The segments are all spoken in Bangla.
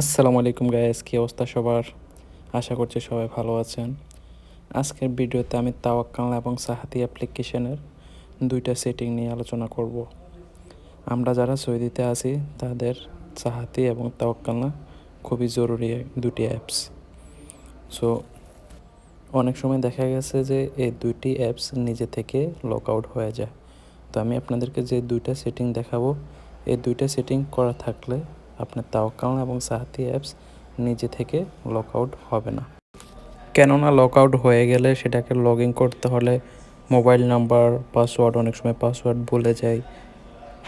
আসসালামু আলাইকুম গাইস, কি অবস্থা সবার? আশা করছি সবাই ভালো আছেন। আজকের ভিডিওতে আমি তাওয়াক্কালনা এবং সাহাতি অ্যাপ্লিকেশনের দুইটা সেটিং নিয়ে আলোচনা করব। আমরা যারা সৌদিতে আছি তাদের সাহাতি এবং তাওয়াক্কালনা খুবই জরুরি দুটি অ্যাপস। সো অনেক সময় দেখা গেছে যে এই দুইটি অ্যাপস নিজে থেকে লগ আউট হয়ে যায়। তো আমি আপনাদেরকে যে দুইটা সেটিং দেখাবো, এই দুইটা সেটিং করা থাকলে আপনার তাওয়াক্কালনা এবং সাহাতি অ্যাপস নিজে থেকে লগ আউট হবে না। কেননা লগ আউট হয়ে গেলে সেটাকে লগ ইন করতে হলে মোবাইল নাম্বার, পাসওয়ার্ড, অনেক সময় পাসওয়ার্ড ভুলে যাই,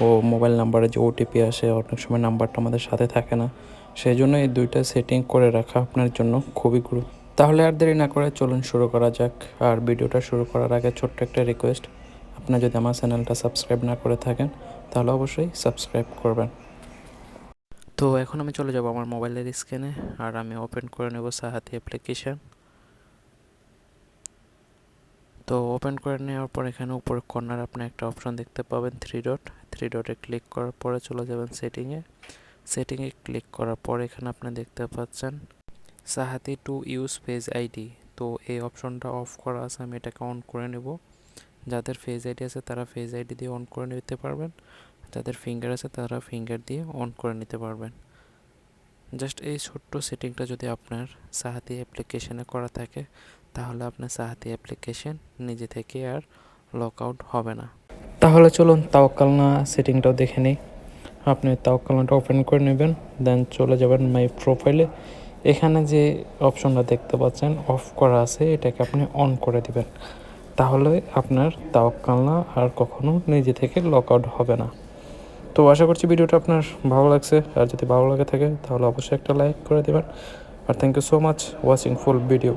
ও মোবাইল নাম্বারে যে ওটিপি আসে অনেক সময় নাম্বারটা আমাদের সাথে থাকে না। সেই জন্য এই দুইটা সেটিং করে রাখা আপনার জন্য খুবই গুরুত্ব। তাহলে আর দেরি না করে চলুন শুরু করা যাক। আর ভিডিওটা শুরু করার আগে ছোট্ট একটা রিকোয়েস্ট, আপনি যদি আমার চ্যানেলটা সাবস্ক্রাইব না করে থাকেন তাহলে অবশ্যই সাবস্ক্রাইব করবেন। তো এখন আমি চলে যাব আমার মোবাইলের স্ক্রিনে, আর আমি ওপেন করে নেব সাহাতি অ্যাপ্লিকেশান। তো ওপেন করে নেওয়ার পর এখানে উপরে কর্নার আপনি একটা অপশন দেখতে পাবেন, থ্রি ডটে ক্লিক করার পরে চলে যাবেন সেটিংয়ে ক্লিক করার পর এখানে আপনি দেখতে পাচ্ছেন সাহাতি টু ইউজ ফেজ আইডি। তো এই অপশনটা অফ করা আছে, আমি এটাকে অন করে নেব। যাদের ফেজ আইডি আছে তারা ফেজ আইডি দিয়ে অন করে নিতে পারবেন, যাদের ফিঙ্গার আছে তারা ফিঙ্গার দিয়ে অন করে নিতে পারবেন। জাস্ট এই ছোট্ট সেটিংটা যদি আপনার সাহাতি অ্যাপ্লিকেশানে করা থাকে তাহলে আপনার সাহাতি অ্যাপ্লিকেশান নিজে থেকে আর লক আউট হবে না। তাহলে চলুন তাওয়াক্কালনা সেটিংটাও দেখে নিই। আপনি তাওয়াক্কালনাটা ওপেন করে নেবেন, দেন চলে যাবেন মাই প্রোফাইলে। এখানে যে অপশনটা দেখতে পাচ্ছেন অফ করা আছে, এটাকে আপনি অন করে দিবেন। তাহলে আপনার তাওয়াক্কালনা আর কখনো নিজে থেকে লক আউট হবে না। তো আশা করছি ভিডিওটা আপনার ভালো লাগছে, আর যদি ভালো লাগে থাকে তাহলে অবশ্যই একটা লাইক করে দেবেন। আর thank you so much watching full video.